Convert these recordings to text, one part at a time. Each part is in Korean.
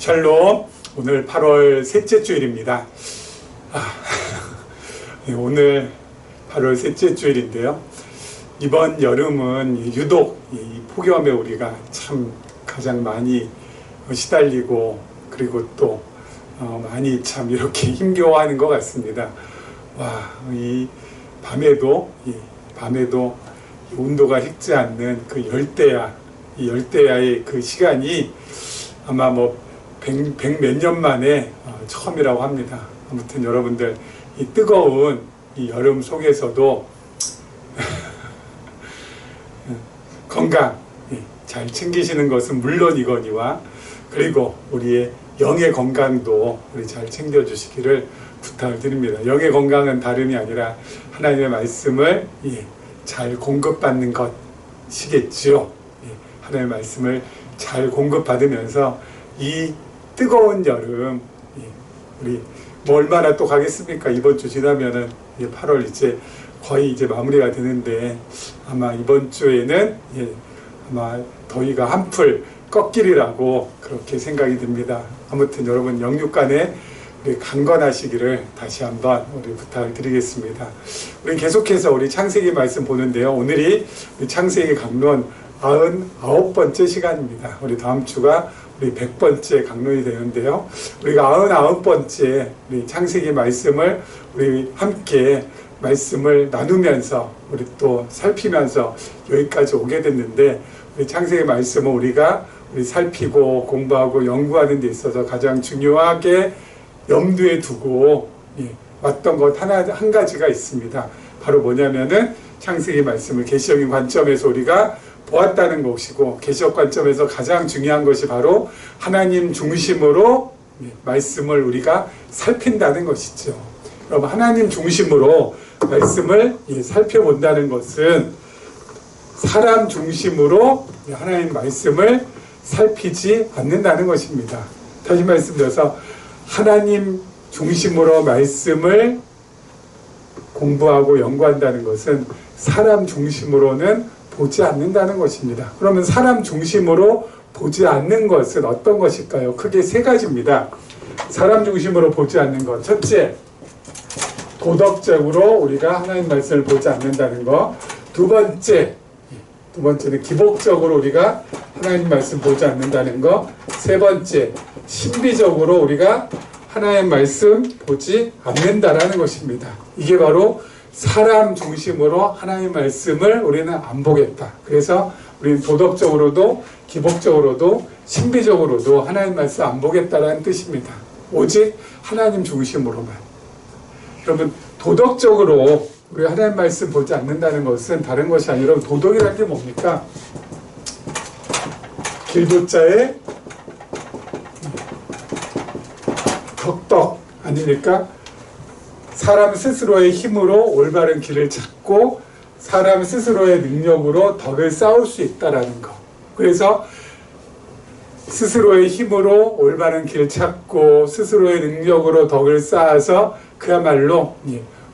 샬롬. 오늘 8월 셋째 주일입니다. 오늘 8월 셋째 주일인데요. 이번 여름은 유독 이 폭염에 우리가 참 가장 많이 시달리고 그리고 또 많이 참 이렇게 힘겨워하는 것 같습니다. 이 밤에도 온도가 식지 않는 그 열대야, 이 열대야의 그 시간이 아마 백 몇 년 만에 처음이라고 합니다. 아무튼 여러분들 이 뜨거운 이 여름 속에서도 건강 잘 챙기시는 것은 물론이거니와 그리고 우리의 영의 건강도 우리 잘 챙겨주시기를 부탁을 드립니다. 영의 건강은 다름이 아니라 하나님의 말씀을 잘 공급받는 것이겠지요. 하나님의 말씀을 잘 공급받으면서 이 뜨거운 여름 우리 얼마나 또 가겠습니까? 이번 주 지나면은 8월 이제 거의 이제 마무리가 되는데 아마 이번 주에는 아마 더위가 한풀 꺾이리라고 그렇게 생각이 듭니다. 아무튼 여러분 영육간에 우리 강건하시기를 다시 한번 우리 부탁을 드리겠습니다. 우리 계속해서 우리 창세기 말씀 보는데요. 오늘이 우리 창세기 강론 99번째 시간입니다. 우리 다음 주가 우리 100번째 강론이 되는데요. 우리가 99번째 우리 창세기 말씀을 우리 함께 말씀을 나누면서 우리 또 살피면서 여기까지 오게 됐는데 우리 창세기 말씀은 우리가 살피고 공부하고 연구하는 데 있어서 가장 중요하게 염두에 두고 왔던 것 한 가지가 있습니다. 바로 뭐냐면은 창세기 말씀을 계시적인 관점에서 우리가 보았다는 것이고 계시적 관점에서 가장 중요한 것이 바로 하나님 중심으로 말씀을 우리가 살핀다는 것이죠. 여러분 하나님 중심으로 말씀을 살펴본다는 것은 사람 중심으로 하나님 말씀을 살피지 않는다는 것입니다. 다시 말씀드려서 하나님 중심으로 말씀을 공부하고 연구한다는 것은 사람 중심으로는 보지 않는다는 것입니다. 그러면 사람 중심으로 보지 않는 것은 어떤 것일까요? 크게 세 가지입니다. 사람 중심으로 보지 않는 것. 첫째, 도덕적으로 우리가 하나님 말씀을 보지 않는다는 것. 두 번째는 기복적으로 우리가 하나님 말씀 보지 않는다는 것. 세 번째, 신비적으로 우리가 하나님 말씀 보지 않는다라는 것입니다. 이게 바로 사람 중심으로 하나님 말씀을 우리는 안 보겠다. 그래서 우리는 도덕적으로도 기복적으로도 신비적으로도 하나님 말씀 안 보겠다라는 뜻입니다. 오직 하나님 중심으로만. 여러분 도덕적으로 우리 하나님 말씀 보지 않는다는 것은 다른 것이 아니라 도덕이라는 게 뭡니까? 길도자의 덕덕 아닙니까? 사람 스스로의 힘으로 올바른 길을 찾고 사람 스스로의 능력으로 덕을 쌓을 수 있다라는 것. 그래서 스스로의 힘으로 올바른 길을 찾고 스스로의 능력으로 덕을 쌓아서 그야말로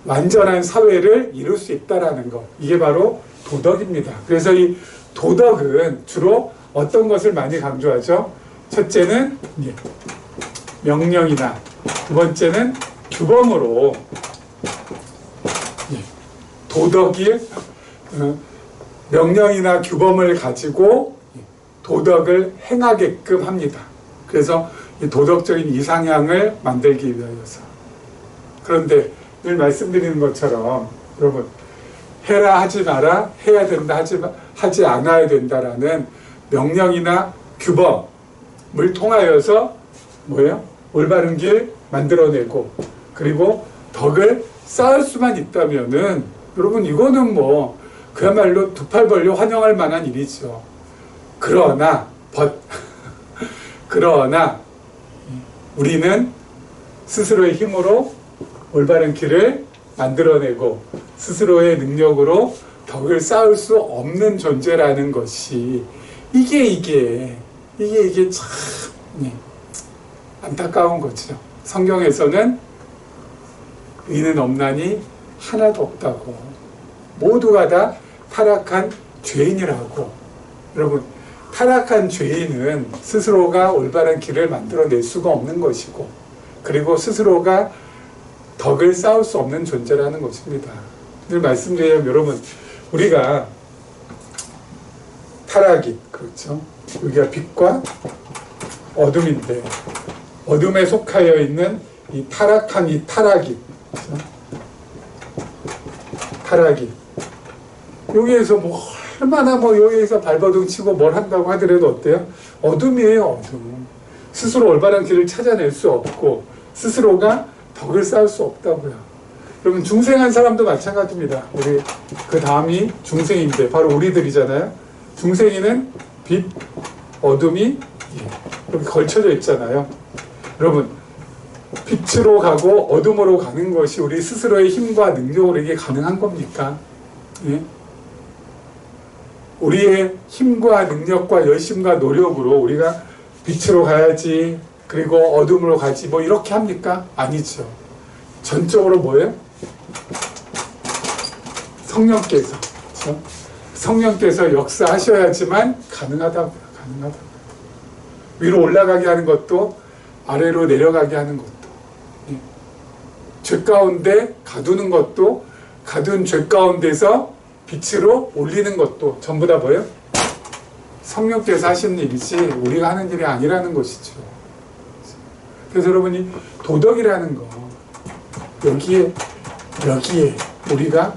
완전한 사회를 이룰 수 있다라는 것. 이게 바로 도덕입니다. 그래서 이 도덕은 주로 어떤 것을 많이 강조하죠? 첫째는 명령이나 두 번째는 규범으로 도덕이 명령이나 규범을 가지고 도덕을 행하게끔 합니다. 그래서 이 도덕적인 이상향을 만들기 위하여서. 그런데 늘 말씀드리는 것처럼 여러분 해라 하지 마라, 해야 된다 하지 않아야 된다라는 명령이나 규범을 통하여서 뭐예요? 올바른 길 만들어내고 그리고 덕을 쌓을 수만 있다면은 여러분 이거는 그야말로 두 팔 벌려 환영할 만한 일이죠. 그러나 우리는 스스로의 힘으로 올바른 길을 만들어내고 스스로의 능력으로 덕을 쌓을 수 없는 존재라는 것이 이게 참 안타까운 거죠. 성경에서는 의는 없나니 하나도 없다고 모두가 다 타락한 죄인이라고. 여러분 타락한 죄인은 스스로가 올바른 길을 만들어낼 수가 없는 것이고, 그리고 스스로가 덕을 쌓을 수 없는 존재라는 것입니다. 늘 말씀드리면 여러분, 우리가 타락이, 그렇죠? 여기가 빛과 어둠인데, 어둠에 속하여 있는 이 타락한 이 타락이, 그렇죠? 타락이 여기에서 뭐 얼마나 뭐 여기에서 발버둥 치고 뭘 한다고 하더라도 어때요? 어둠이에요, 어둠. 스스로 올바른 길을 찾아낼 수 없고 스스로가 덕을 쌓을 수 없다고요. 여러분, 중생한 사람도 마찬가지입니다. 우리 그 다음이 중생인데 바로 우리들이잖아요. 중생이는 빛, 어둠이 이렇게 걸쳐져 있잖아요. 여러분, 빛으로 가고 어둠으로 가는 것이 우리 스스로의 힘과 능력으로 이게 가능한 겁니까? 예? 우리의 힘과 능력과 열심과 노력으로 우리가 빛으로 가야지, 그리고 어둠으로 가지, 뭐 이렇게 합니까? 아니죠. 전적으로 뭐예요? 성령께서, 그렇죠? 성령께서 역사하셔야지만 가능하다고요. 가능하다고요. 위로 올라가게 하는 것도 아래로 내려가게 하는 것도, 예. 죄 가운데 가두는 것도, 가둔 죄 가운데서 빛으로 올리는 것도 전부 다 뭐예요? 성령께서 하시는 일이지 우리가 하는 일이 아니라는 것이죠. 그래서 여러분이 도덕이라는 거, 여기에 우리가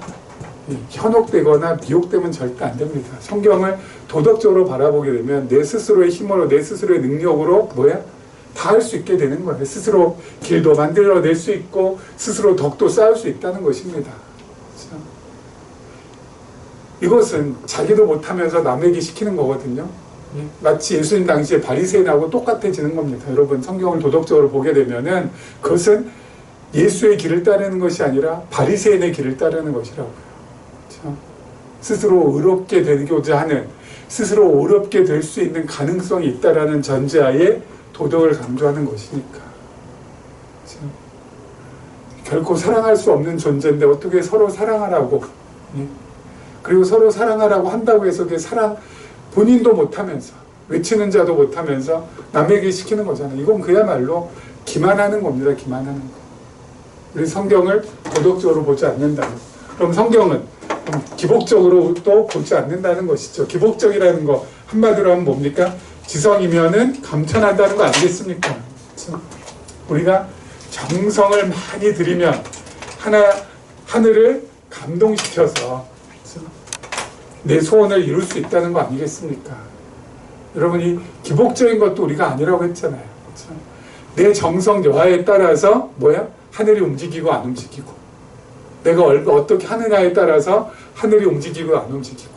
현혹되거나 미혹되면 절대 안 됩니다. 성경을 도덕적으로 바라보게 되면 내 스스로의 힘으로, 내 스스로의 능력으로 뭐야? 다 할 수 있게 되는 거예요. 스스로 길도 만들어낼 수 있고 스스로 덕도 쌓을 수 있다는 것입니다. 그렇죠? 이것은 자기도 못하면서 남에게 시키는 거거든요. 마치 예수님 당시에 바리새인하고 똑같아지는 겁니다. 여러분, 성경을 도덕적으로 보게 되면은 그것은 예수의 길을 따르는 것이 아니라 바리새인의 길을 따르는 것이라고요. 그렇죠? 스스로 의롭게 되고자 하는, 스스로 어렵게 될 수 있는 가능성이 있다라는 전제하에 도덕을 강조하는 것이니까. 그렇죠? 결코 사랑할 수 없는 존재인데 어떻게 서로 사랑하라고, 그리고 서로 사랑하라고 한다고 해서 그게 사랑, 본인도 못하면서, 외치는 자도 못하면서 남에게 시키는 거잖아요. 이건 그야말로 기만하는 겁니다. 기만하는 거. 우리 성경을 도덕적으로 보지 않는다는 거. 그럼 성경은 기복적으로 또 보지 않는다는 것이죠. 기복적이라는 거 한마디로 하면 뭡니까? 지성이면은 감천한다는 거 아니겠습니까? 그렇죠? 우리가 정성을 많이 들이면 하늘을 감동시켜서 내 소원을 이룰 수 있다는 거 아니겠습니까? 여러분이 기복적인 것도 우리가 아니라고 했잖아요. 그렇죠? 내 정성 여하에 따라서 뭐야? 하늘이 움직이고 안 움직이고, 내가 어떻게 하느냐에 따라서 하늘이 움직이고 안 움직이고,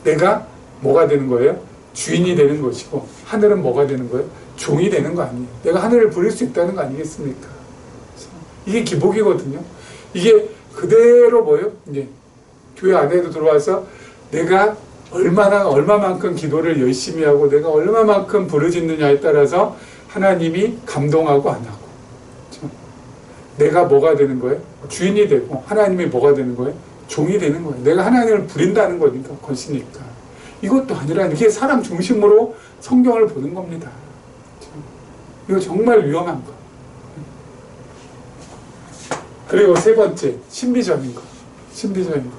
내가 뭐가 되는 거예요? 주인이 되는 것이고, 하늘은 뭐가 되는 거예요? 종이 되는 거 아니에요. 내가 하늘을 부릴 수 있다는 거 아니겠습니까? 그렇죠? 이게 기복이거든요. 이게 그대로 뭐예요? 이제 교회 안에도 들어와서 내가 얼마만큼 기도를 열심히 하고 내가 얼마만큼 부르짖느냐에 따라서 하나님이 감동하고 안 하고, 그렇죠? 내가 뭐가 되는 거예요? 주인이 되고, 하나님이 뭐가 되는 거예요? 종이 되는 거예요. 내가 하나님을 부린다는 거니까, 것이니까. 이것도 아니라 이게 사람 중심으로 성경을 보는 겁니다. 그렇죠? 이거 정말 위험한 거. 그리고 세 번째, 신비적인 거. 신비적인 거.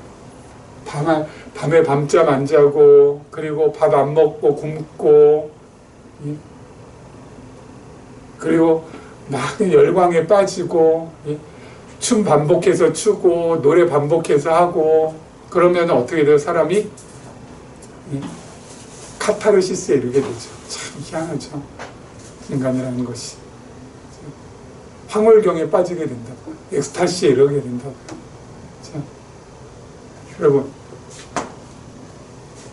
밤에 밤잠 안 자고, 그리고 밥 안 먹고 굶고, 그리고 막 열광에 빠지고, 춤 반복해서 추고, 노래 반복해서 하고, 그러면 어떻게 돼요? 사람이 카타르시스에 이르게 되죠. 참 희한하죠. 인간이라는 것이. 황홀경에 빠지게 된다고. 엑스타시에 이르게 된다고. 여러분,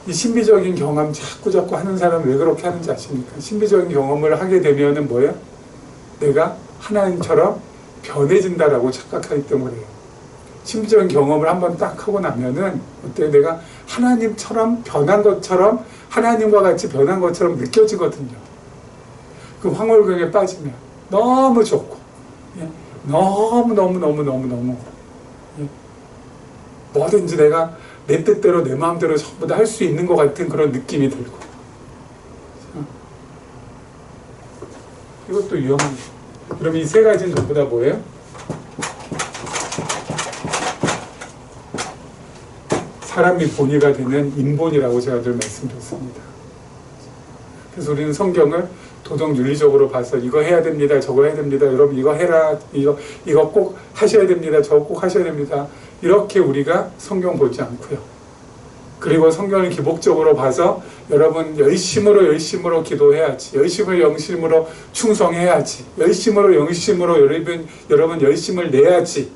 이 신비적인 경험 자꾸 하는 사람은 왜 그렇게 하는지 아십니까? 신비적인 경험을 하게 되면은 뭐예요? 내가 하나님처럼 변해진다라고 착각하기 때문에요. 신비적인 경험을 한번 딱 하고 나면은 어때요? 내가 하나님처럼 변한 것처럼, 하나님과 같이 변한 것처럼 느껴지거든요. 그 황홀경에 빠지면 너무 좋고, 너무 뭐든지 내가 내 뜻대로 내 마음대로 전부 다 할 수 있는 것 같은 그런 느낌이 들고, 이것도 위험합니다. 그럼 이 세 가지는 전부 다 뭐예요? 사람이 본의가 되는 인본이라고 제가 늘 말씀드렸습니다. 그래서 우리는 성경을 도덕 윤리적으로 봐서 이거 해야 됩니다, 저거 해야 됩니다, 여러분 이거 해라, 이거 꼭 하셔야 됩니다, 저거 꼭 하셔야 됩니다. 이렇게 우리가 성경 보지 않고요. 그리고 성경을 기복적으로 봐서 여러분 열심으로 기도해야지, 열심으로 충성해야지, 열심으로 여러분 열심을 내야지.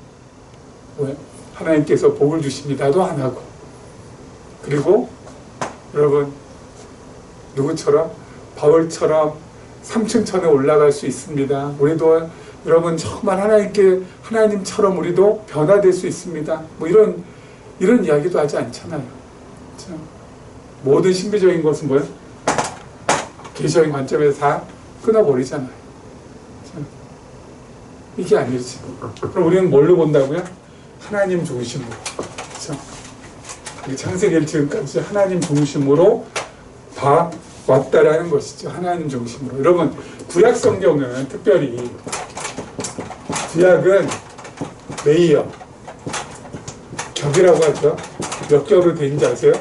왜? 하나님께서 복을 주십니다도 안 하고. 그리고 여러분 누구처럼? 바울처럼 3층천에 올라갈 수 있습니다. 우리도 여러분 정말 하나님처럼 우리도 변화될 수 있습니다. 뭐 이런 이야기도 하지 않잖아요. 그렇죠? 모든 신비적인 것은 뭐예요? 계시적인 관점에서 다 끊어버리잖아요. 그렇죠? 이게 아니지. 그럼 우리는 뭘로 본다고요? 하나님 중심으로. 그렇죠? 창세기를 지금까지 하나님 중심으로 봐왔다라는 것이죠. 하나님 중심으로. 여러분, 구약 성경은 특별히 구약은 레이어, 겹이라고 하죠. 몇 겹으로 되어 있는지 아세요?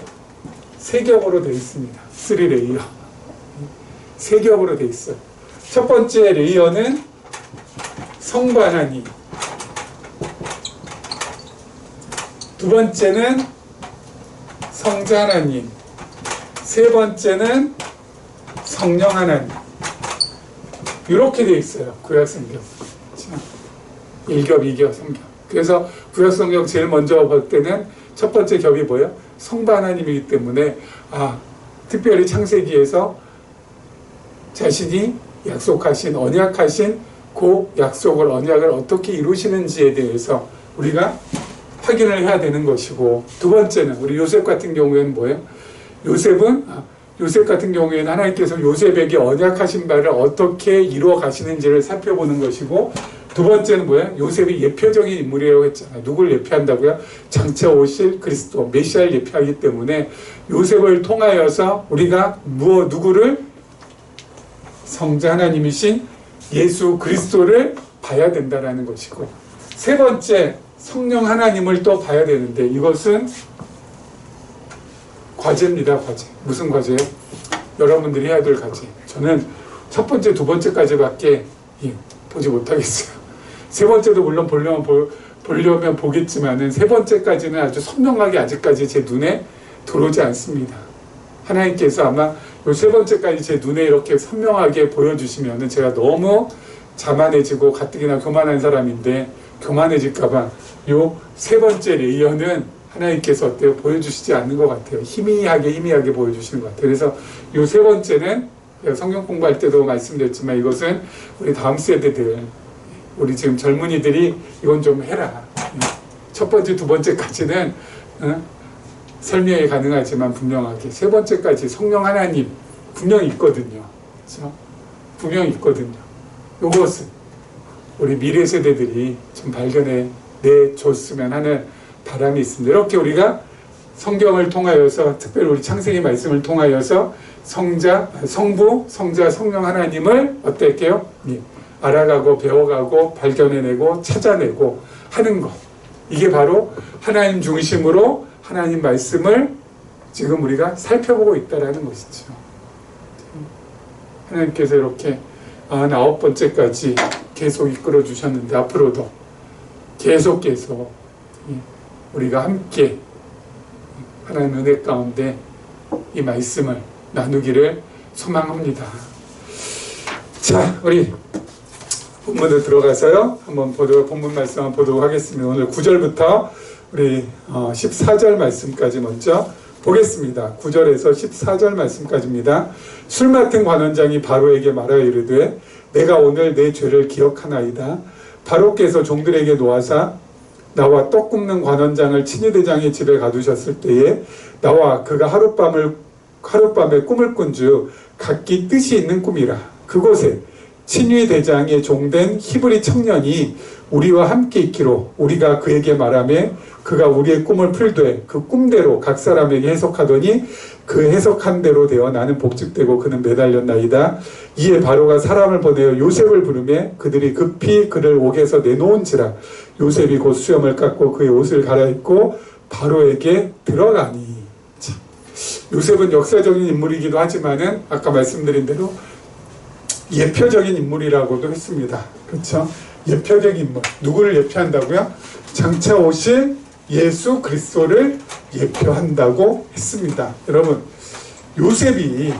3겹으로 되어 있습니다. 3레이어. 3겹으로 되어 있어요. 첫 번째 레이어는 성부 하나님. 두 번째는 성자 하나님, 세 번째는 성령 하나님. 이렇게 되어 있어요. 구약 성경. 1겹, 2겹, 3겹. 그래서 구약 성경 제일 먼저 볼 때는 첫 번째 겹이 뭐예요? 성부 하나님이기 때문에 특별히 창세기에서 자신이 약속하신 언약하신 그 언약을 어떻게 이루시는지에 대해서 우리가 확인을 해야 되는 것이고, 두 번째는 우리 요셉 같은 경우에는 뭐예요? 요셉 같은 경우에는 하나님께서 요셉에게 언약하신 바를 어떻게 이루어 가시는지를 살펴보는 것이고, 두 번째는 뭐예요? 요셉이 예표적인 인물이라고 했잖아요. 누굴 예표한다고요? 장차 오실 그리스도 메시아를 예표하기 때문에 요셉을 통하여서 우리가 누구를? 성자 하나님이신 예수 그리스도를 봐야 된다는 것이고, 세 번째 성령 하나님을 또 봐야 되는데, 이것은 과제입니다. 과제. 무슨 과제예요? 여러분들이 해야 될 과제. 저는 첫 번째, 두 번째까지밖에 보지 못하겠어요. 세 번째도 물론 보려면 보겠지만은 세 번째까지는 아주 선명하게 아직까지 제 눈에 들어오지 않습니다. 하나님께서 아마 이 세 번째까지 제 눈에 이렇게 선명하게 보여주시면은 제가 너무 자만해지고 가뜩이나 교만한 사람인데 교만해질까봐 요 세 번째 레이어는 하나님께서 어때요? 보여주시지 않는 것 같아요. 희미하게 보여주시는 것 같아요. 그래서 요 세 번째는 성경 공부할 때도 말씀드렸지만 이것은 우리 다음 세대들, 우리 지금 젊은이들이 이건 좀 해라. 첫 번째, 두 번째까지는 설명이 가능하지만 분명하게 세 번째까지 성령 하나님 분명히 있거든요. 그렇죠? 분명히 있거든요. 이것은 우리 미래 세대들이 좀 발견해 내줬으면 하는 바람이 있습니다. 이렇게 우리가 성경을 통하여서, 특별히 우리 창세기 말씀을 통하여서 성부, 성자, 성령 하나님을 어떨게요? 알아가고 배워가고 발견해내고 찾아내고 하는 것. 이게 바로 하나님 중심으로 하나님 말씀을 지금 우리가 살펴보고 있다는 것이죠. 하나님께서 이렇게 49번째까지 계속 이끌어 주셨는데 앞으로도 계속 우리가 함께 하나님 은혜 가운데 이 말씀을 나누기를 소망합니다. 자, 우리 본문으로 들어가서요. 한번 본문 말씀 한번 보도록 하겠습니다. 오늘 9절부터 우리 14절 말씀까지 먼저 보겠습니다. 9절에서 14절 말씀까지입니다. 술 맡은 관원장이 바로에게 말하여 이르되 내가 오늘 내 죄를 기억하나이다. 바로께서 종들에게 놓아사 나와 떡 굽는 관원장을 친위대장의 집에 가두셨을 때에 나와 그가 하룻밤에 꿈을 꾼 주 각기 뜻이 있는 꿈이라. 그곳에 친위 대장의 종된 히브리 청년이 우리와 함께 있기로 우리가 그에게 말하매 그가 우리의 꿈을 풀되 그 꿈대로 각 사람에게 해석하더니 그 해석한 대로 되어 나는 복직되고 그는 매달렸나이다. 이에 바로가 사람을 보내어 요셉을 부르매 그들이 급히 그를 옥에서 내놓은지라. 요셉이 곧 수염을 깎고 그의 옷을 갈아입고 바로에게 들어가니. 참, 요셉은 역사적인 인물이기도 하지만은 아까 말씀드린 대로 예표적인 인물이라고도 했습니다. 그렇죠? 예표적인 인물. 누구를 예표한다고요? 장차 오실 예수 그리스도를 예표한다고 했습니다. 여러분, 요셉이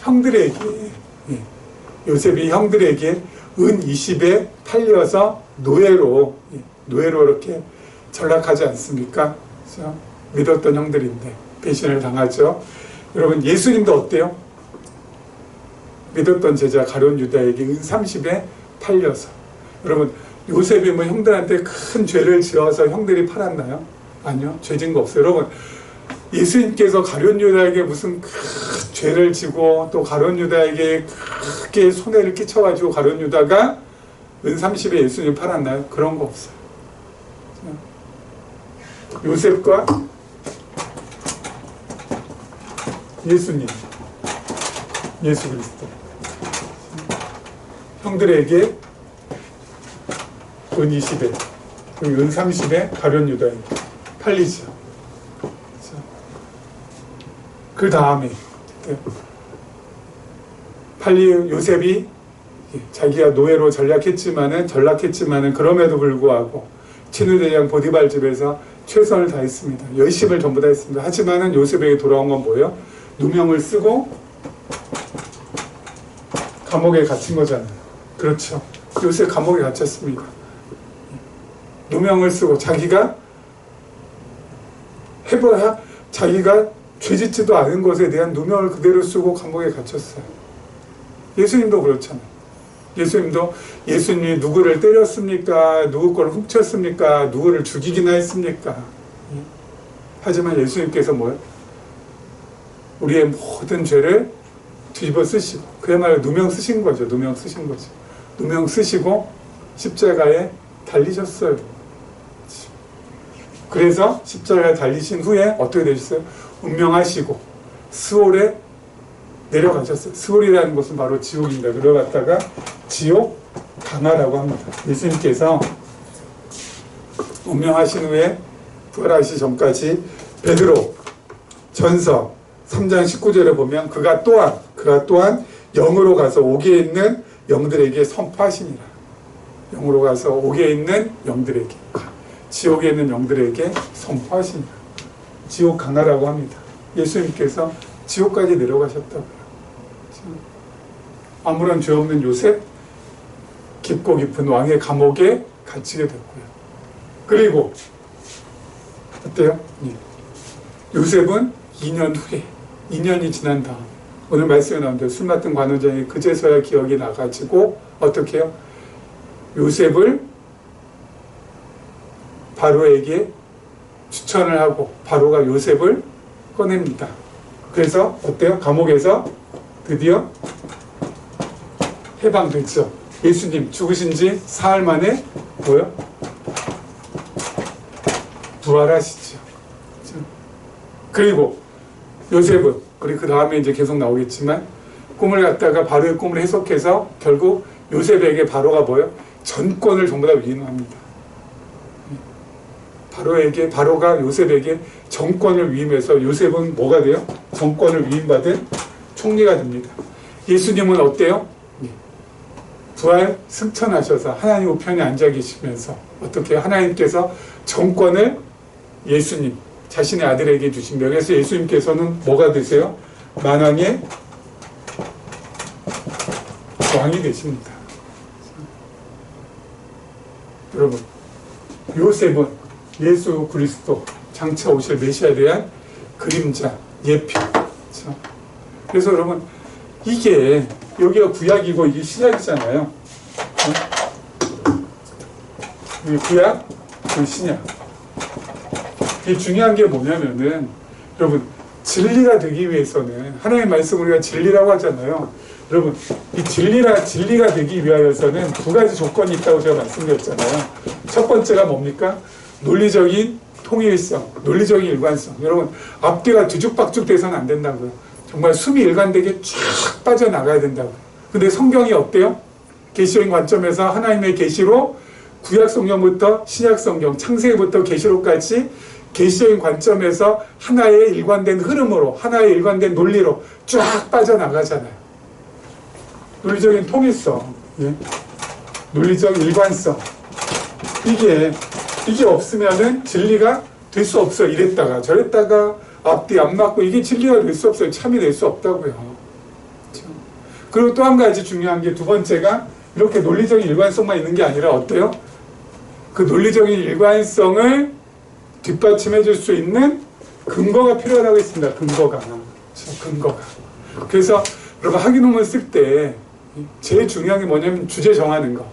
형들에게 은 20에 팔려서 노예로 이렇게 전락하지 않습니까? 그렇죠? 믿었던 형들인데 배신을 당하죠. 여러분, 예수님도 어때요? 믿었던 제자 가룟 유다에게 은 30에 팔려서. 여러분, 요셉이 뭐 형들한테 큰 죄를 지어서 형들이 팔았나요? 아니요. 죄진 거 없어요. 여러분, 예수님께서 가룟 유다에게 무슨 큰 죄를 지고 또 가룟 유다에게 크게 손해를 끼쳐가지고 가룟 유다가 은 30에 예수님 팔았나요? 그런 거 없어요. 요셉과 예수님, 예수 그리스도, 형들에게 은 20에, 은 30에 가룟 유다에 팔리죠. 그 다음에 팔린 요셉이 자기가 노예로 전락했지만은 그럼에도 불구하고 친위대장 보디발 집에서 최선을 다했습니다. 열심을 전부 다 했습니다. 하지만은 요셉에게 돌아온 건 뭐예요? 누명을 쓰고 감옥에 갇힌 거잖아요. 그렇죠. 요셉 감옥에 갇혔습니다. 누명을 쓰고 자기가 해봐야 자기가 죄짓지도 않은 것에 대한 누명을 그대로 쓰고 감옥에 갇혔어요. 예수님도 그렇잖아요. 예수님도 예수님이 누구를 때렸습니까? 누구 걸 훔쳤습니까? 누구를 죽이기나 했습니까? 하지만 예수님께서 뭐예요? 우리의 모든 죄를 뒤집어 쓰시고 그야말로 누명 쓰신 거죠. 누명 쓰신 거죠. 누명 쓰시고 십자가에 달리셨어요. 그래서 십자가에 달리신 후에 어떻게 되셨어요? 운명하시고 스올에 내려가셨어요. 스올이라는 것은 바로 지옥입니다. 들어갔다가 지옥 강하라고 합니다. 예수님께서 운명하신 후에 부활하시기 전까지 베드로 전서 3장 19절에 보면 그가 또한 영으로 가서 옥에 있는 영들에게 선포하시니라. 영으로 가서 옥에 있는 영들에게, 지옥에 있는 영들에게 선포하시니라. 지옥 강하라고 합니다. 예수님께서 지옥까지 내려가셨다고요. 아무런 죄 없는 요셉, 깊고 깊은 왕의 감옥에 갇히게 됐고요. 그리고 어때요? 요셉은 2년 후에, 2년이 지난 다음, 오늘 말씀에 나오는데 술 맡은 관원장이 그제서야 기억이 나가지고 어떻게 해요? 요셉을 바로에게 추천을 하고 바로가 요셉을 꺼냅니다. 그래서 어때요? 감옥에서 드디어 해방됐죠. 예수님 죽으신 지 사흘 만에 뭐요? 부활하시죠. 그리고 요셉은, 그리고 그 다음에 이제 계속 나오겠지만 꿈을 갖다가 바로의 꿈을 해석해서 결국 요셉에게 바로가 뭐예요? 전권을 전부 다 위임합니다. 바로가 요셉에게 정권을 위임해서 요셉은 뭐가 돼요? 정권을 위임받은 총리가 됩니다. 예수님은 어때요? 부활 승천하셔서 하나님 우편에 앉아 계시면서 어떻게 하나님께서 정권을 예수님 자신의 아들에게 주신 명예서 예수님께서는 뭐가 되세요? 만왕의 왕이 되십니다. 여러분, 요셉은 예수 그리스도 장차 오실 메시아에 대한 그림자, 예표. 그렇죠? 그래서 여러분, 이게 여기가 구약이고 이게 신약이잖아요. 이게 구약, 그 신약. 이게 중요한 게 뭐냐면은 여러분, 진리가 되기 위해서는 하나님의 말씀 우리가 진리라고 하잖아요. 여러분, 이 진리가 되기 위하여서는 두 가지 조건이 있다고 제가 말씀드렸잖아요. 첫 번째가 뭡니까? 논리적인 통일성, 논리적인 일관성. 여러분, 앞뒤가 뒤죽박죽 돼서는 안 된다고요. 정말 숨이 일관되게 쫙 빠져나가야 된다고요. 근데 성경이 어때요? 계시적인 관점에서 하나님의 계시로 구약 성경부터 신약 성경, 창세기부터 계시록까지 계시적인 관점에서 하나의 일관된 흐름으로, 하나의 일관된 논리로 쫙 빠져나가잖아요. 논리적인 통일성, 예? 논리적 일관성. 이게 없으면은 진리가 될 수 없어요. 이랬다가 저랬다가 앞뒤 안 맞고 이게 진리가 될 수 없어요. 참이 될 수 없다고요. 그렇죠? 그리고 또 한 가지 중요한 게 두 번째가 이렇게 논리적인 일관성만 있는 게 아니라 어때요? 그 논리적인 일관성을 뒷받침해 줄 수 있는 근거가 필요하다고 했습니다. 근거가. 그래서 여러분 학위논문 쓸 때 제일 중요한 게 뭐냐면 주제 정하는 거.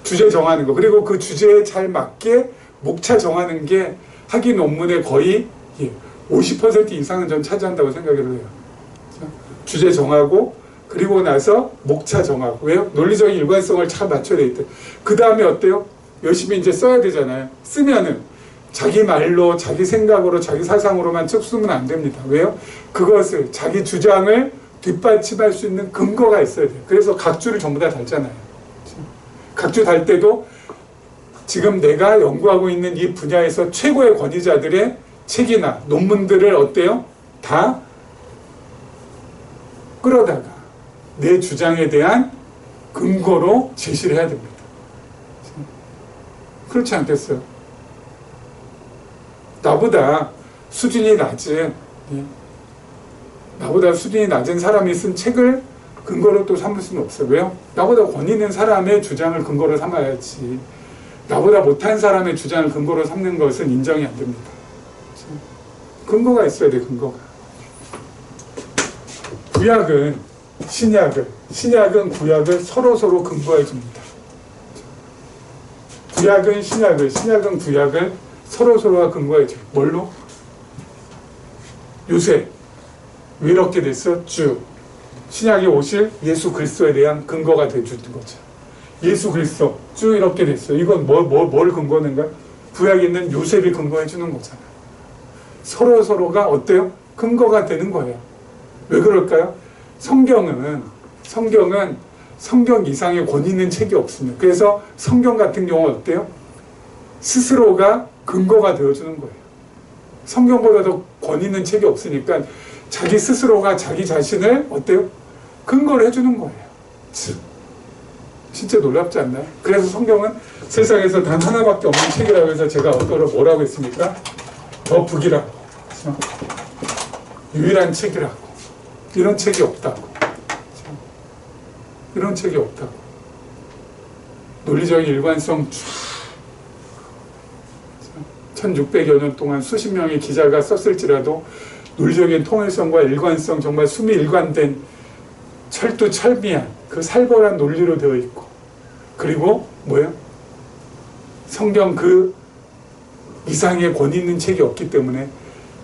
주제 정하는 거. 그리고 그 주제에 잘 맞게 목차 정하는 게 학위 논문의 거의 50% 이상은 전 차지한다고 생각을 해요. 주제 정하고 그리고 나서 목차 정하고. 왜요? 논리적인 일관성을 잘 맞춰야 되기 때문에. 그 다음에 어때요? 열심히 이제 써야 되잖아요. 쓰면은 자기 말로, 자기 생각으로, 자기 사상으로만 쭉 쓰면 안 됩니다. 왜요? 그것을, 자기 주장을 뒷받침할 수 있는 근거가 있어야 돼요. 그래서 각주를 전부 다 달잖아요. 각주 달 때도 지금 내가 연구하고 있는 이 분야에서 최고의 권위자들의 책이나 논문들을 어때요? 다 끌어다가 내 주장에 대한 근거로 제시를 해야 됩니다. 그렇지 않겠어요? 나보다 수준이 낮은 사람이 쓴 책을 근거로 또 삼을 수는 없어요. 왜요? 나보다 권위 있는 사람의 주장을 근거로 삼아야지. 나보다 못한 사람의 주장을 근거로 삼는 것은 인정이 안 됩니다. 근거가 있어야 돼, 근거가. 구약은 신약은 구약을 서로 근거해 줍니다. 구약은 신약은 구약을 서로가 근거해 줘요. 뭘로? 요셉. 왜 이렇게 됐어? 주. 신약이 오실 예수 그리스도에 대한 근거가 되어주는 거죠. 예수 그리스도. 주 이렇게 됐어요. 이건 뭘 근거하는가? 구약에 있는 요셉이 근거해 주는 거잖아요. 서로가 어때요? 근거가 되는 거예요. 왜 그럴까요? 성경은 성경 이상의 권위 있는 책이 없습니다. 그래서 성경 같은 경우는 어때요? 스스로가 근거가 되어주는 거예요. 성경보다 더 권위 있는 책이 없으니까 자기 스스로가 자기 자신을 어때요? 근거를 해주는 거예요. 진짜 놀랍지 않나요? 그래서 성경은 세상에서 단 하나밖에 없는 책이라고 해서 제가 뭐라고 했습니까? 더 북이라고. 유일한 책이라고. 이런 책이 없다고. 이런 책이 없다고. 논리적인 일관성 1600여 년 동안 수십 명의 기자가 썼을지라도 논리적인 통일성과 일관성, 정말 숨이 일관된 철두철미한 그 살벌한 논리로 되어 있고, 그리고 뭐예요? 성경 그 이상의 권위 있는 책이 없기 때문에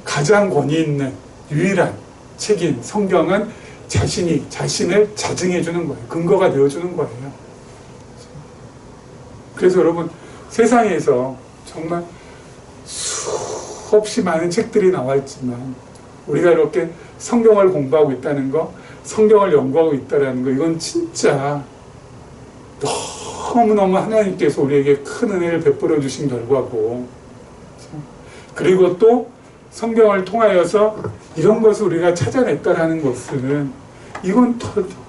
가장 권위 있는 유일한 책인 성경은 자신을 자증해 주는 거예요. 근거가 되어 주는 거예요. 그래서 여러분, 세상에서 정말 수없이 많은 책들이 나와 있지만 우리가 이렇게 성경을 공부하고 있다는 거, 성경을 연구하고 있다는 거, 이건 진짜 너무너무 하나님께서 우리에게 큰 은혜를 베풀어 주신 결과고, 그리고 또 성경을 통하여서 이런 것을 우리가 찾아냈다라는 것은 이건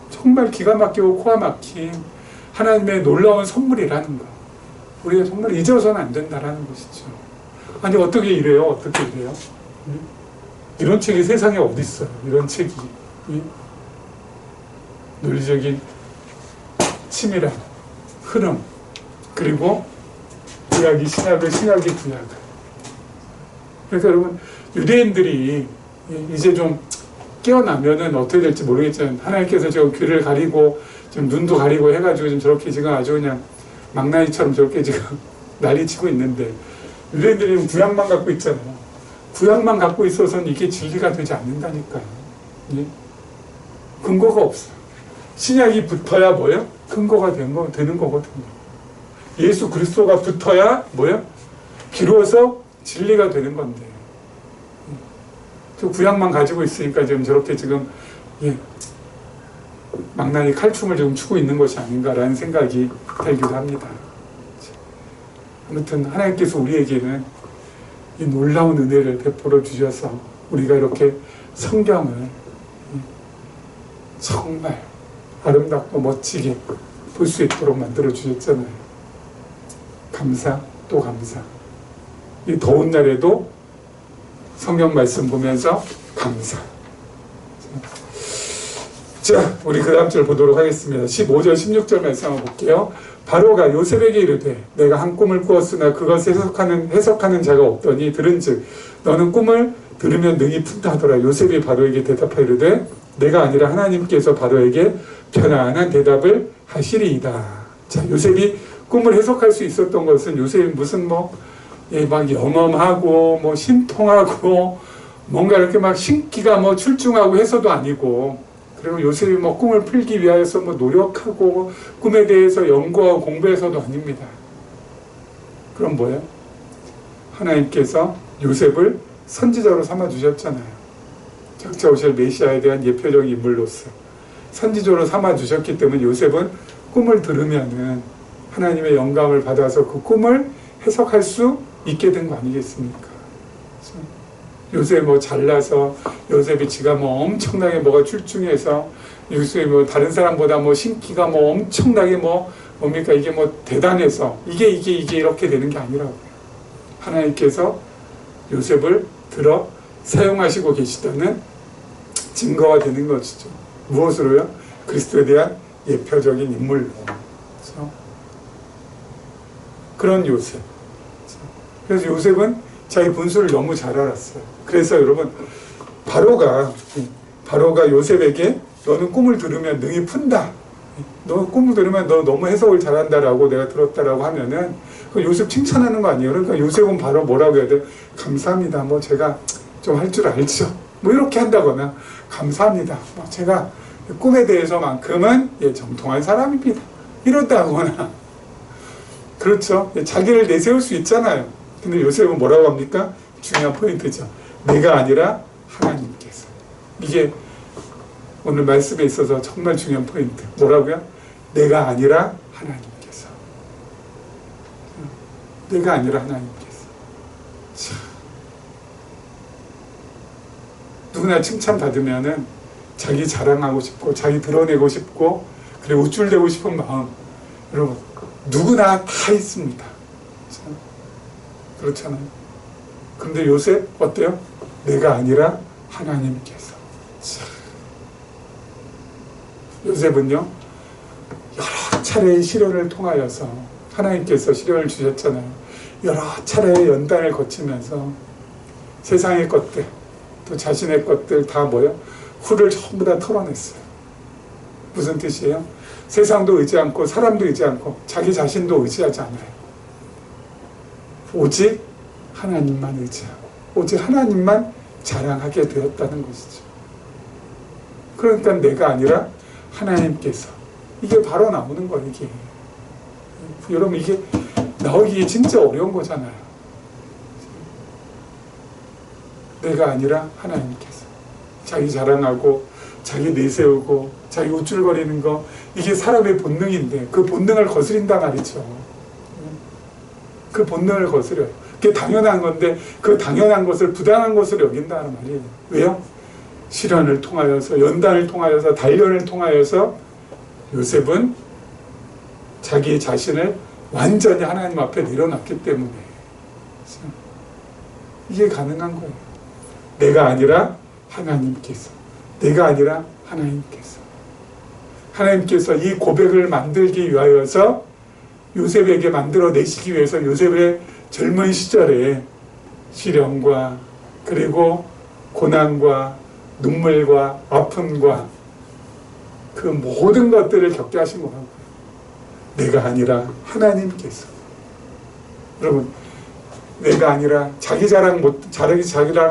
정말 기가 막히고 코가 막힌 하나님의 놀라운 선물이라는 거, 우리가 정말 잊어서는 안 된다라는 것이죠. 아니 어떻게 이래요? 이런 책이 세상에 어디 있어요? 이런 책이. 논리적인 치밀한 흐름, 그리고 구약이 신약을, 신약이 구약을. 그래서 여러분, 유대인들이 이제 좀 깨어나면은 어떻게 될지 모르겠지만 하나님께서 지금 귀를 가리고 지금 눈도 가리고 해가지고 지금 저렇게 지금 아주 그냥 망나니처럼 저렇게 지금 난리치고 있는데, 유대인들이 구약만 갖고 있잖아요. 구약만 갖고 있어서는 이게 진리가 되지 않는다니까요. 예? 근거가 없어요. 신약이 붙어야 뭐예요? 근거가 되는 거거든요. 예수 그리스도가 붙어야 뭐예요? 비로소 진리가 되는 건데. 저 구약만 가지고 있으니까 지금 저렇게 지금 망나니 칼춤을 지금 추고 있는 것이 아닌가라는 생각이 들기도 합니다. 아무튼 하나님께서 우리에게는 이 놀라운 은혜를 베풀어 주셔서 우리가 이렇게 성경을 정말 아름답고 멋지게 볼 수 있도록 만들어 주셨잖아요. 감사 또 감사. 이 더운 날에도 성경 말씀 보면서 감사. 자, 우리 그 다음 절 보도록 하겠습니다. 15절 16절 말씀 한번 볼게요. 바로가 요셉에게 이르되 내가 한 꿈을 꾸었으나 그것을 해석하는 자가 없더니 들은즉 너는 꿈을 들으면 능히 푼다 하더라. 요셉이 바로에게 대답하이르되 내가 아니라 하나님께서 바로에게 편안한 대답을 하시리이다. 자, 요셉이 꿈을 해석할 수 있었던 것은 요셉이 무슨 막 영험하고 신통하고 뭔가 이렇게 막 신기가 출중하고 해서도 아니고, 그리고 요셉이 꿈을 풀기 위하여서 노력하고 꿈에 대해서 연구하고 공부해서도 아닙니다. 그럼 뭐예요? 하나님께서 요셉을 선지자로 삼아 주셨잖아요. 적자 오실 메시아에 대한 예표적인 인물로서 선지자로 삼아 주셨기 때문에 요셉은 꿈을 들으면은 하나님의 영감을 받아서 그 꿈을 해석할 수 있게 된 거 아니겠습니까? 요셉 잘나서 요셉이 지가 엄청나게 뭐가 출중해서 요셉이 다른 사람보다 신기가 엄청나게 뭡니까 이게 대단해서 이게 이렇게 되는 게 아니라고요. 하나님께서 요셉을 들어 사용하시고 계시다는 증거가 되는 것이죠. 무엇으로요? 그리스도에 대한 예표적인 인물로. 그렇죠? 그런 요셉. 그래서 요셉은 자기 분수를 너무 잘 알았어요. 그래서 여러분 바로가 요셉에게 너는 꿈을 들으면 능히 푼다. 너 꿈을 들으면 너 너무 해석을 잘한다라고 내가 들었다라고 하면은 그 요셉 칭찬하는 거 아니에요. 그러니까 요셉은 바로 뭐라고 해야 돼? 감사합니다. 제가 좀 할 줄 알죠. 이렇게 한다거나 감사합니다. 제가 꿈에 대해서만큼은 정통한 사람입니다. 이렇다거나. 그렇죠. 자기를 내세울 수 있잖아요. 근데 요셉은 뭐라고 합니까? 중요한 포인트죠. 내가 아니라 하나님께서. 이게 오늘 말씀에 있어서 정말 중요한 포인트. 뭐라고요? 내가 아니라 하나님께서. 내가 아니라 하나님께서. 참. 누구나 칭찬받으면은 자기 자랑하고 싶고 자기 드러내고 싶고 그리고 우쭐대고 싶은 마음, 여러분 누구나 다 있습니다. 그렇잖아요. 그런데 요셉 어때요? 내가 아니라 하나님께서. 요셉은요 여러 차례의 시련을 통하여서 하나님께서 시련을 주셨잖아요. 여러 차례의 연단을 거치면서 세상의 것들 또 자신의 것들 다 후를 전부 다 털어냈어요. 무슨 뜻이에요? 세상도 의지 않고 사람도 의지 않고 자기 자신도 의지하지 않아요. 오직 하나님만 의지하고 오직 하나님만 자랑하게 되었다는 것이죠. 그러니까 내가 아니라 하나님께서. 이게 바로 나오는 거예요. 이게 여러분 이게 나오기 진짜 어려운 거잖아요. 내가 아니라 하나님께서. 자기 자랑하고 자기 내세우고 자기 우쭐거리는 거, 이게 사람의 본능인데 그 본능을 거스린단 말이죠. 그 본능을 거스려요. 그게 당연한 건데 그 당연한 것을 부당한 것으로 여긴다는 말이에요. 왜요? 시련을 통하여서 연단을 통하여서 단련을 통하여서 요셉은 자기 자신을 완전히 하나님 앞에 내려놨기 때문에 이게 가능한 거예요. 내가 아니라 하나님께서. 내가 아니라 하나님께서. 하나님께서 이 고백을 만들기 위하여서 요셉에게 만들어내시기 위해서 요셉의 젊은 시절에 시련과 그리고 고난과 눈물과 아픔과 그 모든 것들을 겪게 하신 거라고요. 내가 아니라 하나님께서. 여러분 내가 아니라 자기 자랑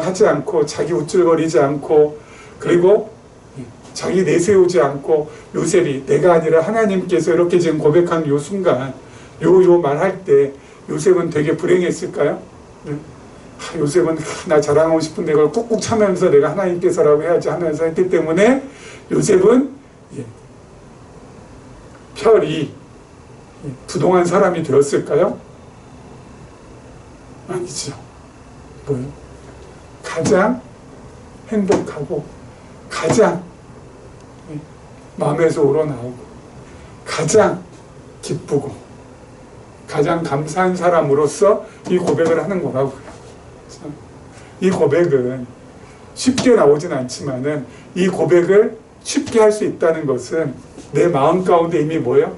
하지 않고 자기 우쭐거리지 않고 그리고 자기 내세우지 않고 요셉이 내가 아니라 하나님께서 이렇게 지금 고백한 요 순간 요 말할 때 요셉은 되게 불행했을까요? 네. 요셉은 나 자랑하고 싶은데 이걸 꾹꾹 참으면서 내가 하나님께서라고 해야지 하면서 했기 때문에 요셉은 별이 부동한 사람이 되었을까요? 아니죠. 뭐요? 가장 행복하고 가장 마음에서 우러나오고 가장 기쁘고 가장 감사한 사람으로서 이 고백을 하는 거라고요. 이 고백은 쉽게 나오진 않지만은 이 고백을 쉽게 할 수 있다는 것은 내 마음 가운데 이미 뭐예요?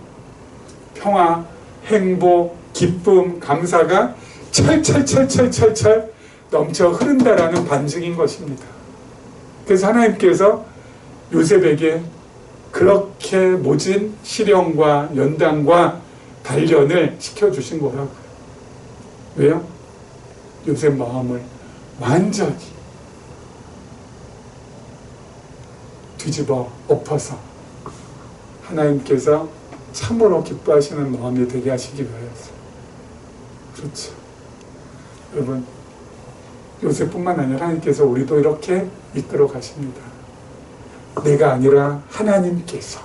평화, 행복, 기쁨, 감사가 철철철철철철 넘쳐 흐른다라는 반증인 것입니다. 그래서 하나님께서 요셉에게 그렇게 모진 시련과 연단과 단련을 시켜주신 거라고요. 왜요? 요셉 마음을 완전히 뒤집어 엎어서 하나님께서 참으로 기뻐하시는 마음이 되게 하시기 위하여서. 그렇죠. 여러분, 요셉뿐만 아니라 하나님께서 우리도 이렇게 이끌어 가십니다. 내가 아니라 하나님께서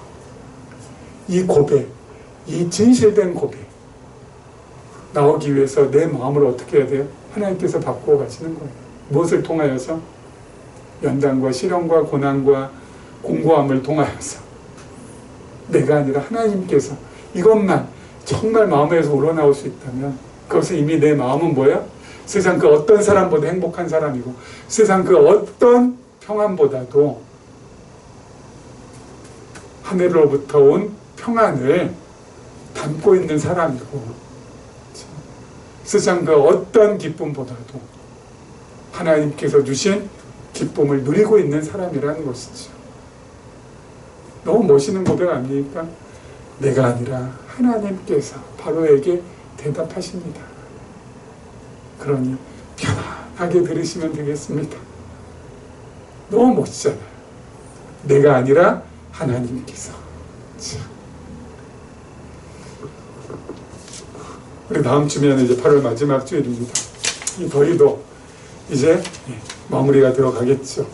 이 고백, 이 진실된 고백 나오기 위해서 내 마음을 어떻게 해야 돼요? 하나님께서 바꾸어 가시는 거예요. 무엇을 통하여서? 연단과 시련과 고난과 공고함을 통하여서 내가 아니라 하나님께서 이것만 정말 마음에서 우러나올 수 있다면 그것은 이미 내 마음은 뭐야? 세상 그 어떤 사람보다 행복한 사람이고 세상 그 어떤 평안보다도 하늘로부터 온 평안을 담고 있는 사람이고 세상 그 어떤 기쁨보다도 하나님께서 주신 기쁨을 누리고 있는 사람이라는 것이죠. 너무 멋있는 고백 아닙니까? 내가 아니라 하나님께서 바로에게 대답하십니다. 그러니 편안하게 들으시면 되겠습니다. 너무 멋지잖아요. 내가 아니라 하나님께서. 우리 다음 주면 이제 8월 마지막 주일입니다. 이 더위도 이제 마무리가 들어가겠죠.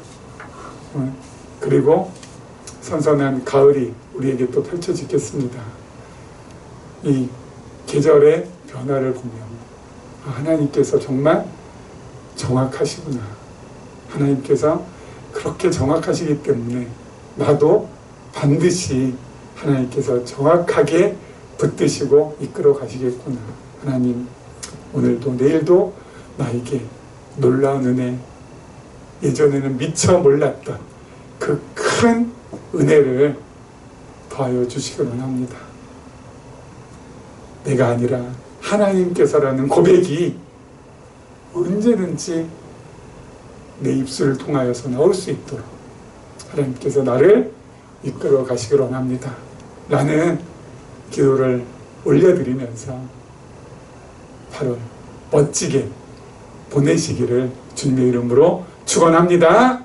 그리고 선선한 가을이 우리에게 또 펼쳐지겠습니다. 이 계절의 변화를 보면 하나님께서 정말 정확하시구나. 하나님께서 그렇게 정확하시기 때문에 나도 반드시 하나님께서 정확하게 붙드시고 이끌어 가시겠구나. 하나님, 오늘도 내일도 나에게 놀라운 은혜, 예전에는 미처 몰랐던 그 큰 은혜를 더하여 주시길 원합니다. 내가 아니라 하나님께서라는 고백이 언제든지 내 입술을 통하여서 나올 수 있도록 하나님께서 나를 이끌어 가시길 원합니다. 라는 기도를 올려드리면서 8월 멋지게 보내시기를 주님의 이름으로 축원합니다.